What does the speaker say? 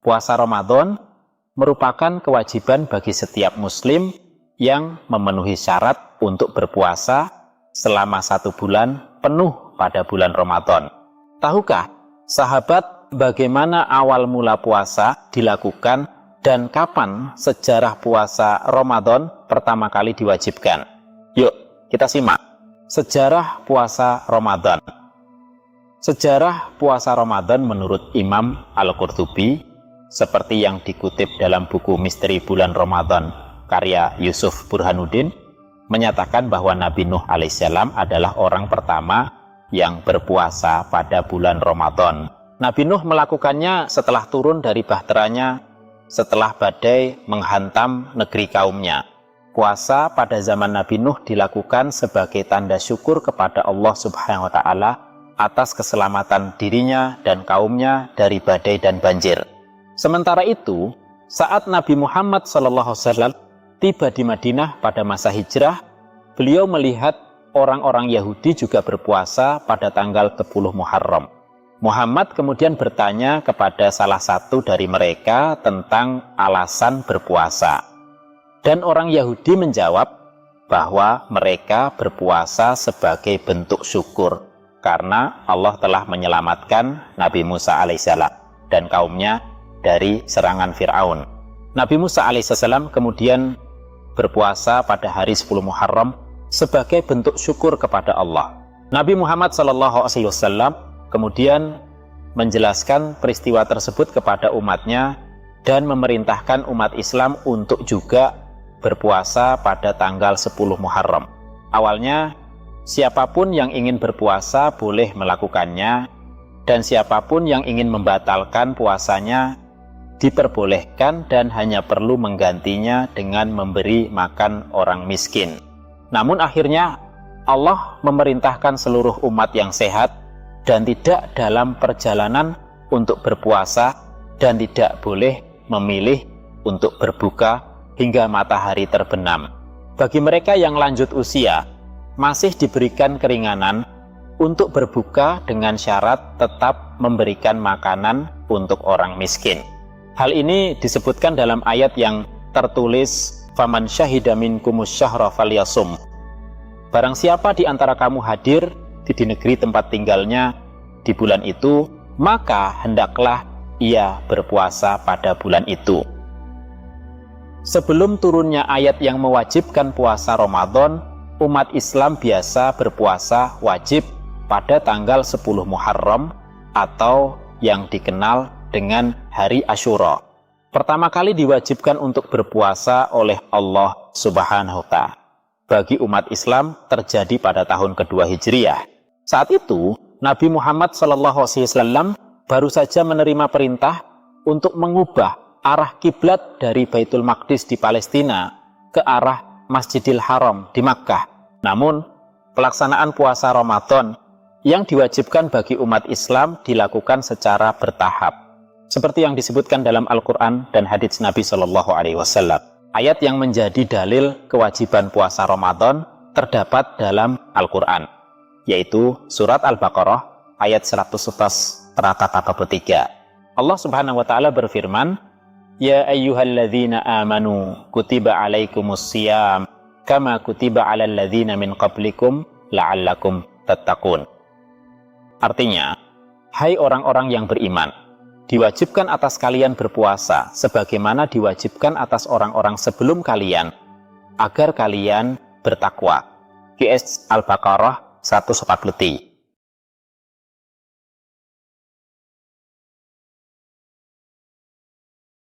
Puasa Ramadan merupakan kewajiban bagi setiap muslim yang memenuhi syarat untuk berpuasa selama 1 bulan penuh pada bulan Ramadan. Tahukah sahabat bagaimana awal mula puasa dilakukan dan kapan sejarah puasa Ramadan pertama kali diwajibkan? Yuk, kita simak sejarah puasa Ramadan. Sejarah puasa Ramadan menurut Imam Al-Qurtubi, seperti yang dikutip dalam buku Misteri Bulan Ramadan karya Yusuf Burhanuddin, menyatakan bahwa Nabi Nuh alaihissalam adalah orang pertama yang berpuasa pada bulan Ramadan. Nabi Nuh melakukannya setelah turun dari bahteranya, setelah badai menghantam negeri kaumnya. Puasa pada zaman Nabi Nuh dilakukan sebagai tanda syukur kepada Allah Subhanahu wa Ta'ala atas keselamatan dirinya dan kaumnya dari badai dan banjir. Sementara itu, saat Nabi Muhammad SAW tiba di Madinah pada masa hijrah, beliau melihat orang-orang Yahudi juga berpuasa pada tanggal 10 Muharram. Muhammad kemudian bertanya kepada salah satu dari mereka tentang alasan berpuasa. Dan orang Yahudi menjawab bahwa mereka berpuasa sebagai bentuk syukur karena Allah telah menyelamatkan Nabi Musa alaihissalam dan kaumnya dari serangan Fir'aun. Nabi Musa alaihissalam kemudian berpuasa pada hari 10 Muharram sebagai bentuk syukur kepada Allah. Nabi Muhammad SAW kemudian menjelaskan peristiwa tersebut kepada umatnya dan memerintahkan umat Islam untuk juga berpuasa pada tanggal 10 Muharram. Awalnya, siapapun yang ingin berpuasa boleh melakukannya, dan siapapun yang ingin membatalkan puasanya diperbolehkan dan hanya perlu menggantinya dengan memberi makan orang miskin. Namun akhirnya Allah memerintahkan seluruh umat yang sehat dan tidak dalam perjalanan untuk berpuasa dan tidak boleh memilih untuk berbuka hingga matahari terbenam. Bagi mereka yang lanjut usia, masih diberikan keringanan untuk berbuka dengan syarat tetap memberikan makanan untuk orang miskin. Hal ini disebutkan dalam ayat yang tertulis, "Faman syahida minkumus syahra falyasum." Barang siapa di antara kamu hadir di negeri tempat tinggalnya di bulan itu, maka hendaklah ia berpuasa pada bulan itu. Sebelum turunnya ayat yang mewajibkan puasa Ramadan, umat Islam biasa berpuasa wajib pada tanggal 10 Muharram atau yang dikenal dengan Hari Asyura. Pertama kali diwajibkan untuk berpuasa oleh Allah Subhanahu wa Ta'ala bagi umat Islam terjadi pada tahun kedua Hijriah. Saat itu, Nabi Muhammad SAW baru saja menerima perintah untuk mengubah arah kiblat dari Baitul Maqdis di Palestina ke arah Masjidil Haram di Makkah. Namun, pelaksanaan puasa Ramadan yang diwajibkan bagi umat Islam dilakukan secara bertahap, seperti yang disebutkan dalam Al-Quran dan hadits Nabi SAW. Ayat yang menjadi dalil kewajiban puasa Ramadan terdapat dalam Al-Quran, yaitu surat Al-Baqarah ayat 183. Allah Subhanahu wa Ta'ala berfirman, "Ya ayyuhalladzina amanu kutiba alaikumusiyam kama kutiba alal ladzina min qablikum la'allakum tattaqun." Artinya, hai orang-orang yang beriman, diwajibkan atas kalian berpuasa sebagaimana diwajibkan atas orang-orang sebelum kalian agar kalian bertakwa. QS Al-Baqarah 143.